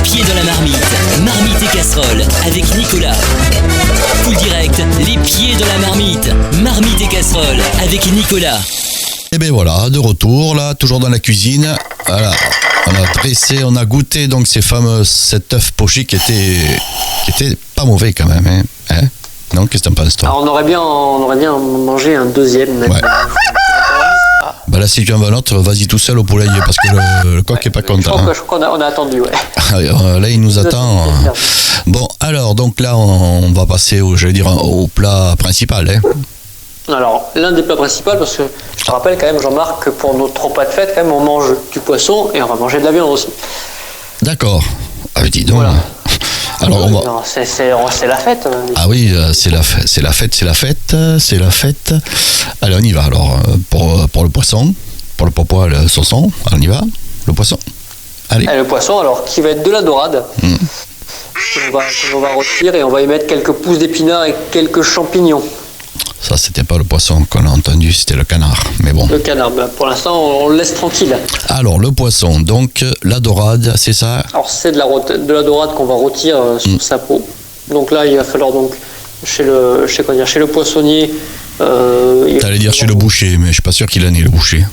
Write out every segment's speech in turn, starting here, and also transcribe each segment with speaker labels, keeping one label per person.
Speaker 1: pieds dans la marmite. Marmite et casserole avec Nicolas. Full Direct, les pieds dans la marmite. Marmite et casserole avec Nicolas.
Speaker 2: Et bien voilà, de retour là, toujours dans la cuisine. Voilà, on a dressé, on a goûté donc cet œuf poché qui était pas mauvais quand même. Hein. Non, qu'est-ce que t'en penses toi?
Speaker 3: Alors on aurait bien mangé un deuxième.
Speaker 2: Ouais. Bah là, si tu en veux un autre, vas-y tout seul au poulailler parce que le coq est pas content.
Speaker 3: Je crois qu'on a attendu, ouais.
Speaker 2: Là, il nous attend. Bon, alors, donc là, on va passer au plat principal. Hein.
Speaker 3: Alors, l'un des plats principaux, parce que je te rappelle quand même, Jean-Marc, que pour notre repas de fête, quand même, on mange du poisson et on va manger de la viande aussi.
Speaker 2: D'accord. Ah, dis donc.
Speaker 3: Voilà.
Speaker 2: Alors,
Speaker 3: c'est la fête.
Speaker 2: Ah oui, c'est la fête. Allez, on y va. Alors, pour le poisson, pour le popois, le saucisson, on y va. Le poisson. Allez.
Speaker 3: Et le poisson, alors, qui va être de la dorade. qu'on va rôtir et on va y mettre quelques pousses d'épinards et quelques champignons.
Speaker 2: Ça, c'était pas le poisson qu'on a entendu, c'était le canard. Mais bon.
Speaker 3: Le canard, ben, pour l'instant, on le laisse tranquille.
Speaker 2: Alors, le poisson, donc la dorade, c'est ça?
Speaker 3: Alors, c'est de la dorade qu'on va rôtir sur sa peau. Donc là, il va falloir donc chez le poissonnier.
Speaker 2: T'allais dire chez le boucher, mais je suis pas sûr qu'il en ait le boucher.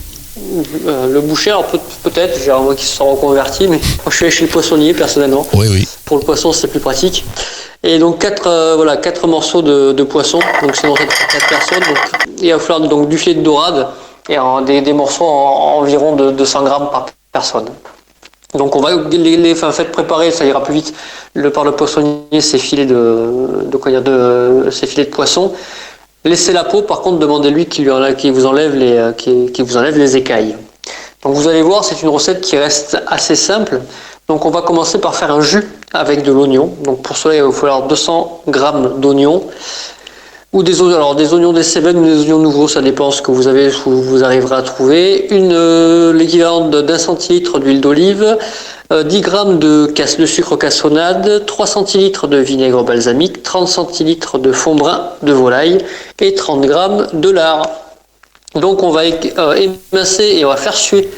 Speaker 3: Le boucher, alors peut-être, j'ai un mot qui se sont reconvertis, mais moi je suis chez le poissonnier personnellement.
Speaker 2: Oui.
Speaker 3: Pour le poisson, c'est plus pratique. Et donc 4 morceaux de poisson, donc c'est dans 4 personnes. Donc, il va falloir donc du filet de dorade et des morceaux environ de 200 grammes par personne. Donc on va faites préparer, ça ira plus vite. Par le poissonnier, ces filets ces filets de poisson. Laissez la peau, par contre, demandez-lui qui vous enlève les écailles. Donc vous allez voir, c'est une recette qui reste assez simple. Donc on va commencer par faire un jus avec de l'oignon. Donc pour cela, il va falloir 200 grammes d'oignons ou des oignons des Cévennes ou des oignons nouveaux, ça dépend ce que vous avez, vous arriverez à trouver. L'équivalent d'un centilitre d'huile d'olive, 10 grammes de sucre cassonade, 3 centilitres de vinaigre balsamique, 30 centilitres de fond brun de volaille et 30 grammes de lard. Donc on va émincer et on va faire suer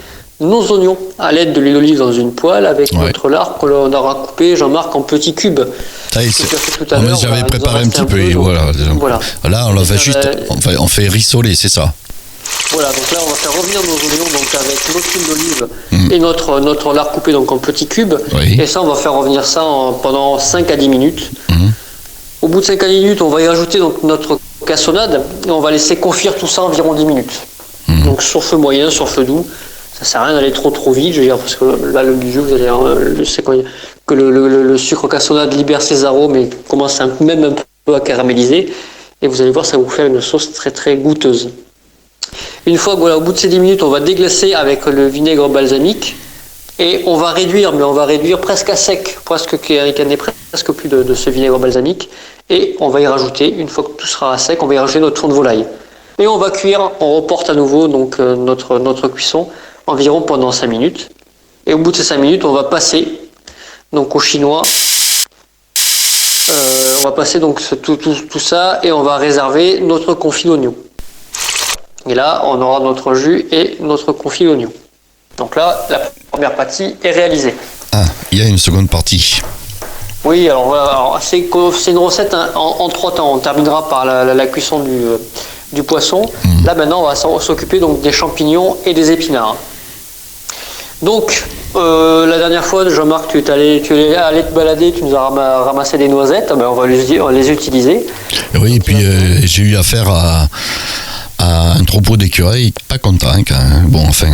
Speaker 3: nos oignons à l'aide de l'huile d'olive dans une poêle avec notre lard que l'on aura coupé, Jean-Marc, en petits cubes.
Speaker 2: J'avais préparé un petit peu. Voilà. Là, on l'a fait juste, on fait rissoler, c'est ça.
Speaker 3: Voilà, donc là on va faire revenir nos oignons donc avec notre huile d'olive et notre lard coupé donc en petits cubes. Oui. Et ça, on va faire revenir ça pendant 5 à 10 minutes. Au bout de 5 à 10 minutes, on va y rajouter donc notre cassonade et on va laisser confire tout ça environ 10 minutes. Donc sur feu moyen, sur feu doux. Ça sert à rien d'aller trop vite, je veux dire, parce que là le jus, vous allez que le sucre cassonade libère ses arômes et commence même un peu à caraméliser. Et vous allez voir, ça va vous faire une sauce très très goûteuse. Une fois au bout de ces 10 minutes, on va déglacer avec le vinaigre balsamique et on va réduire presque à sec, qu'il n'y en ait presque plus de ce vinaigre balsamique. Et on va y rajouter, une fois que tout sera à sec, on va y rajouter notre fond de volaille. Et on va cuire, on reporte à nouveau donc notre cuisson environ pendant 5 minutes. Et au bout de ces 5 minutes, on va passer donc au chinois. On va passer donc tout ça et on va réserver notre confit d'oignon. Et là, on aura notre jus et notre confit d'oignon. Donc là, la première partie est réalisée.
Speaker 2: Ah, il y a une seconde partie.
Speaker 3: Oui, alors voilà, c'est une recette en 3 temps. On terminera par la cuisson du poisson. Là, maintenant, on va s'occuper donc des champignons et des épinards. Donc, la dernière fois, Jean-Marc, tu es allé te balader, tu nous as ramassé des noisettes, on va les utiliser.
Speaker 2: Oui, et puis j'ai eu affaire à un troupeau d'écureuils, pas content quand même. Bon, enfin.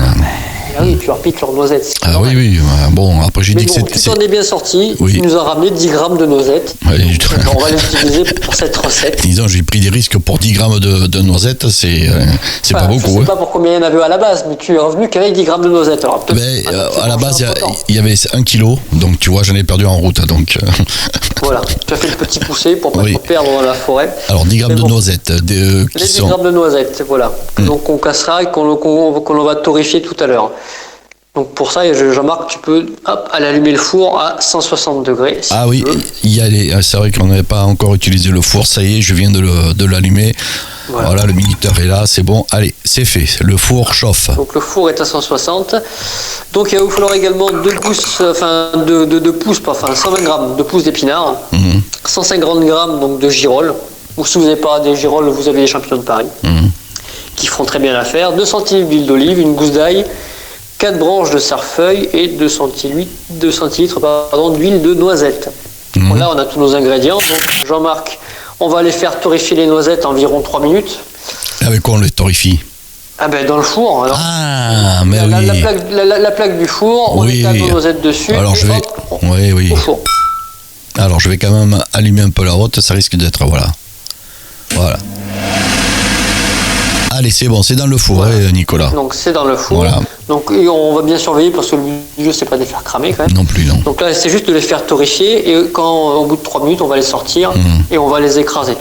Speaker 3: Ah oui, tu leur piques leurs noisettes.
Speaker 2: Ah oui, bon, après j'ai dit que c'était.
Speaker 3: Tu t'en es bien sorti, tu nous as ramené 10 grammes de noisettes.
Speaker 2: Oui,
Speaker 3: on va les utiliser pour cette recette.
Speaker 2: Disons, j'ai pris des risques pour 10 grammes de noisettes, c'est pas beaucoup.
Speaker 3: Je sais pas pour combien il y en avait à la base, mais tu es revenu qu'avec 10 grammes de noisettes. Alors,
Speaker 2: à la base, il y avait 1 kilo, donc tu vois, j'en ai perdu en route. Donc.
Speaker 3: Voilà, tu as fait le petit poussé pour ne pas te perdre dans la forêt.
Speaker 2: Alors 10 grammes de noisettes.
Speaker 3: Les 10 grammes de noisettes, voilà. Donc on cassera et qu'on va torréfier tout à l'heure. Donc pour ça, Jean-Marc, tu peux aller allumer le four à 160 degrés. Si
Speaker 2: Ah oui, c'est vrai qu'on n'avait pas encore utilisé le four, ça y est, je viens de l'allumer. Voilà, le minuteur est là, c'est bon. Allez, c'est fait, le four chauffe.
Speaker 3: Donc le four est à 160. Donc il va vous falloir également 120 grammes de pousses d'épinards, 150 grammes donc, de girolles, ou si vous n'avez pas des girolles, vous avez des champignons de Paris, qui feront très bien l'affaire, 2 centilitres d'huile d'olive, une gousse d'ail, 4 branches de cerfeuil et 2 centilitres d'huile de noisette. Là, on a tous nos ingrédients. Donc, Jean-Marc, on va les faire torréfier les noisettes environ 3 minutes.
Speaker 2: Avec quoi on les torréfie?
Speaker 3: Ah ben dans le four. Alors.
Speaker 2: Ah, mais
Speaker 3: la plaque du four, on étale nos noisettes dessus.
Speaker 2: Alors je vais,
Speaker 3: au four.
Speaker 2: Alors je vais quand même allumer un peu la hotte, ça risque d'être voilà. Allez, c'est bon, c'est dans le four, Nicolas.
Speaker 3: Donc c'est dans le four.
Speaker 2: Voilà.
Speaker 3: Donc on va bien surveiller parce que le but du jeu c'est pas de les faire cramer quand même.
Speaker 2: Non plus, non.
Speaker 3: Donc là c'est juste de les faire torréfier et quand au bout de 3 minutes on va les sortir et on va les écraser.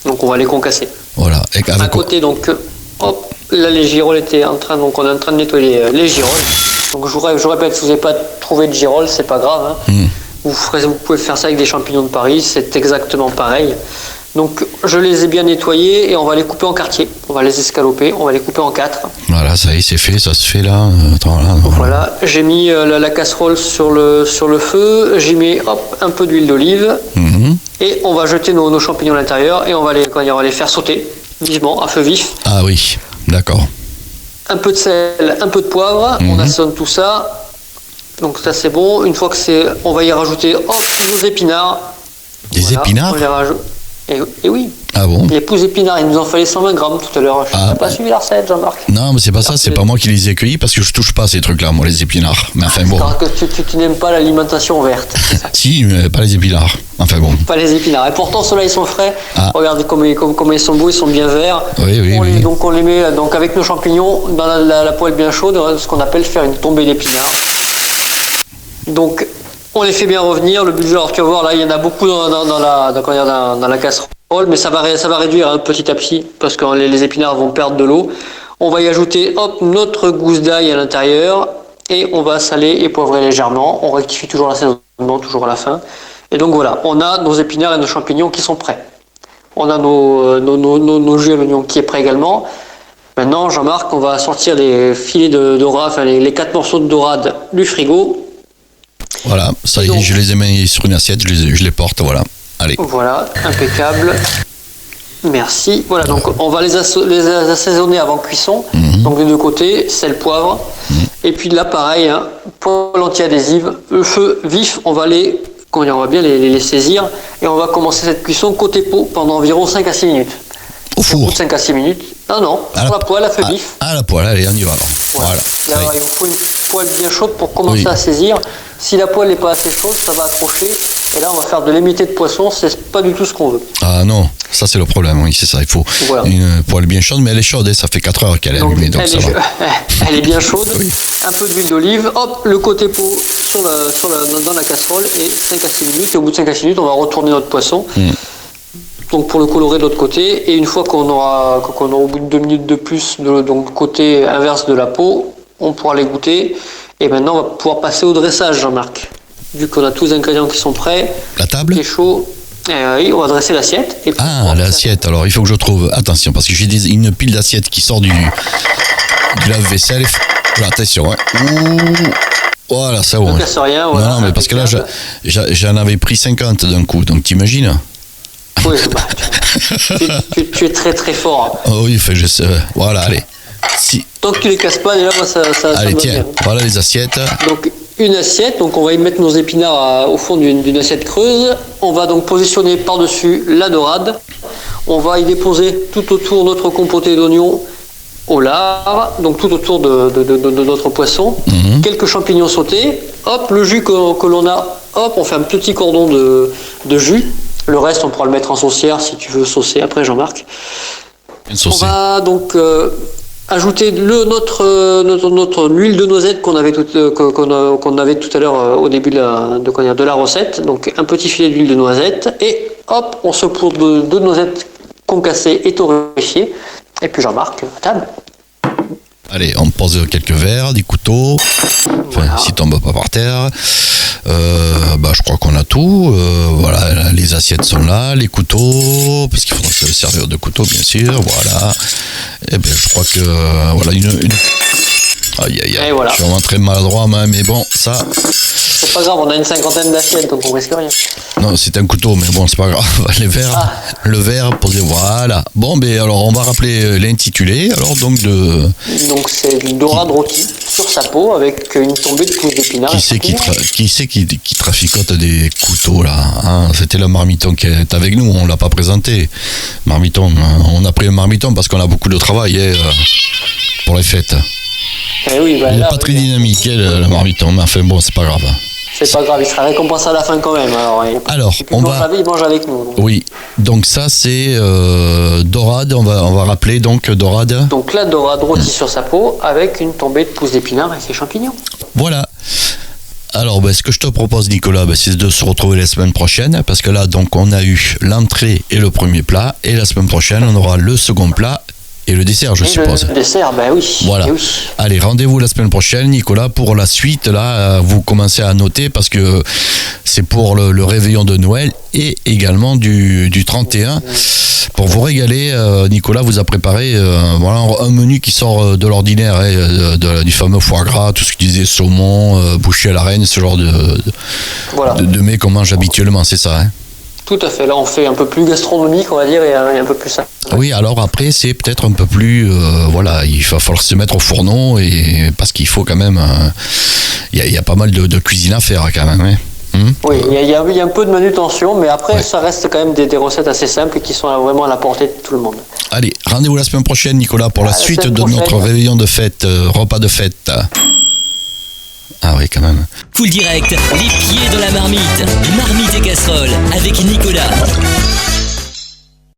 Speaker 3: Donc on va les concasser.
Speaker 2: Voilà. Et
Speaker 3: à côté donc là les girolles étaient on est en train de nettoyer les girolles. Donc je répète, si vous n'avez pas trouvé de girolles, c'est pas grave. Vous pouvez faire ça avec des champignons de Paris, c'est exactement pareil. Donc je les ai bien nettoyés et on va les couper en quartiers. On va les escaloper, on va les couper en 4.
Speaker 2: Voilà, ça y est, c'est fait, ça se fait là.
Speaker 3: Voilà, j'ai mis la casserole sur le feu, j'y mets un peu d'huile d'olive et on va jeter nos champignons à l'intérieur et on va les faire sauter vivement, à feu vif.
Speaker 2: Ah oui, d'accord.
Speaker 3: Un peu de sel, un peu de poivre, on assaisonne tout ça. Donc ça c'est bon. Une fois que on va y rajouter nos épinards.
Speaker 2: Des épinards?
Speaker 3: On les rajoute. Et oui.
Speaker 2: Ah bon?
Speaker 3: Les pousses d'épinards, il nous en fallait 120 grammes tout à l'heure. Je n'ai pas suivi la recette, Jean-Marc.
Speaker 2: Non, mais c'est pas ça, c'est pas moi qui les ai cueillis parce que je touche pas à ces trucs-là, moi, les épinards. Mais enfin bon.
Speaker 3: Alors que tu n'aimes pas l'alimentation verte.
Speaker 2: Si, mais pas les épinards. Enfin bon.
Speaker 3: Pas les épinards. Et pourtant, ceux-là, ils sont frais. Regardez comme ils sont beaux, ils sont bien verts.
Speaker 2: Oui.
Speaker 3: Donc on les met avec nos champignons dans la poêle bien chaude, ce qu'on appelle faire une tombée d'épinards. Donc on les fait bien revenir. Le budget, alors tu vas voir, là, il y en a beaucoup dans la casserole. Mais ça va réduire petit à petit parce que les épinards vont perdre de l'eau. On va y ajouter notre gousse d'ail à l'intérieur et on va saler et poivrer légèrement. On rectifie toujours l'assaisonnement, toujours à la fin. Et donc voilà, on a nos épinards et nos champignons qui sont prêts. On a nos jus à l'oignon qui est prêt également. Maintenant, Jean-Marc, on va sortir les filets de dorade, les 4 morceaux de dorade du frigo.
Speaker 2: Voilà, ça y est, je les ai mis sur une assiette, je les porte, voilà. Allez.
Speaker 3: Voilà, impeccable. Merci. Voilà, donc on va les assaisonner avant cuisson. Donc des deux côtés, sel, poivre. Et puis là, pareil, poêle anti-adhésive, feu vif, on va bien les saisir. Et on va commencer cette cuisson côté pot pendant environ 5 à 6 minutes.
Speaker 2: Au four?
Speaker 3: Au bout de 5 à 6 minutes. Non, sur la poêle à feu vif.
Speaker 2: À la poêle, allez, on y va. Voilà.
Speaker 3: Là, il vous faut une poêle bien chaude pour commencer à saisir. Si la poêle n'est pas assez chaude, ça va accrocher. Et là, on va faire de l'émiettée de poisson. C'est pas du tout ce qu'on veut.
Speaker 2: Ah non, ça c'est le problème. Oui, c'est ça. Il faut une poêle bien chaude, mais elle est chaude. Ça fait 4 heures qu'elle est allumée, donc ça va.
Speaker 3: Elle est bien chaude. Un peu d'huile d'olive. Le côté pot dans la casserole et 5 à 6 minutes. Et au bout de 5 à 6 minutes, on va retourner notre poisson. Donc pour le colorer de l'autre côté. Et une fois qu'on aura au bout de 2 minutes de plus, donc côté inverse de la peau, on pourra les goûter. Et maintenant, on va pouvoir passer au dressage, Jean-Marc. Vu qu'on a tous les ingrédients qui sont prêts.
Speaker 2: La table?
Speaker 3: Qui est chaud. Oui, on va dresser l'assiette.
Speaker 2: L'assiette. Alors, il faut que je trouve... Attention, parce que j'ai une pile d'assiettes qui sort du lave-vaisselle. Attention, Voilà, c'est bon.
Speaker 3: Ne casse rien. Voilà,
Speaker 2: non, mais parce que là, j'en avais pris 50 d'un coup. Donc, t'imagines?
Speaker 3: Oui, tu es très très fort.
Speaker 2: Oh oui, je sais. Voilà, allez.
Speaker 3: Tant que tu les casses pas, déjà, moi, ça
Speaker 2: allez,
Speaker 3: me va
Speaker 2: tiens,
Speaker 3: bien.
Speaker 2: voilà les assiettes.
Speaker 3: Donc, une assiette, donc on va y mettre nos épinards au fond d'une assiette creuse. On va donc positionner par-dessus la dorade. On va y déposer tout autour notre compoté d'oignons au lard, donc tout autour de notre poisson. Quelques champignons sautés. Le jus que l'on a, on fait un petit cordon de jus. Le reste, on pourra le mettre en saucière si tu veux saucer après, Jean-Marc. On va donc ajouter notre huile de noisette qu'on avait tout à l'heure au début de la recette. Donc un petit filet d'huile de noisette et on se poudre de noisettes concassées et torréfiées. Et puis Jean-Marc, à table.
Speaker 2: Allez, on pose quelques verres, des couteaux, enfin, s'ils tombent pas par terre. Je crois qu'on a tout. Voilà, les assiettes sont là, les couteaux, parce qu'il faudra se servir de couteau, bien sûr. Voilà. Et bien, je crois que voilà une. Aïe,
Speaker 3: voilà.
Speaker 2: Je suis vraiment très maladroit, mais bon, ça.
Speaker 3: C'est pas grave, on a une cinquantaine d'assiettes, donc on risque rien.
Speaker 2: Non, c'est un couteau, mais bon, c'est pas grave. Les verres, le verre posé, voilà. Bon, alors on va rappeler l'intitulé, alors donc de.
Speaker 3: Donc c'est une dorade rôtie sur sa peau avec une tombée de pousses d'épinards.
Speaker 2: Qui c'est qui traficote des couteaux là, hein? C'était le marmiton qui est avec nous, on l'a pas présenté. Marmiton, on a pris le marmiton parce qu'on a beaucoup de travail pour les fêtes.
Speaker 3: Oui,
Speaker 2: il n'est pas très dynamique, le marmiton, mais enfin bon, c'est pas grave.
Speaker 3: C'est pas grave, il sera récompensé à la fin quand même. Alors
Speaker 2: on va.
Speaker 3: Il mange avec nous. Donc.
Speaker 2: Oui, donc ça c'est dorade, on va rappeler donc dorade.
Speaker 3: Donc la dorade rôtie sur sa peau avec une tombée de pousses d'épinards et ses champignons.
Speaker 2: Voilà. Alors, ce que je te propose, Nicolas, c'est de se retrouver la semaine prochaine, parce que là, donc, on a eu l'entrée et le premier plat, et la semaine prochaine, on aura le second plat et le dessert, je suppose.
Speaker 3: Le dessert, oui.
Speaker 2: Voilà.
Speaker 3: Oui.
Speaker 2: Allez, rendez-vous la semaine prochaine, Nicolas, pour la suite. Là, vous commencez à noter, parce que c'est pour le réveillon de Noël et également du 31. Pour vous régaler, Nicolas vous a préparé un menu qui sort de l'ordinaire, du fameux foie gras, tout ce qu'il disait, saumon, bouchée à la reine, ce genre de mets qu'on mange habituellement, c'est ça, hein?
Speaker 3: Tout à fait, là on fait un peu plus gastronomique, on va dire, et un peu plus simple.
Speaker 2: Oui, alors après c'est peut-être un peu plus, il va falloir se mettre au fourneau, parce qu'il faut quand même, il y a pas mal de cuisine à faire quand même, hein.
Speaker 3: Oui, il y a un peu de manutention, mais après ça reste quand même des recettes assez simples qui sont vraiment à la portée de tout le monde.
Speaker 2: Allez, rendez-vous la semaine prochaine, Nicolas, pour la suite de notre réveillon de fête, repas de fête. Ah oui, quand même.
Speaker 1: Full Direct, les pieds dans la marmite. Marmite et casserole avec Nicolas.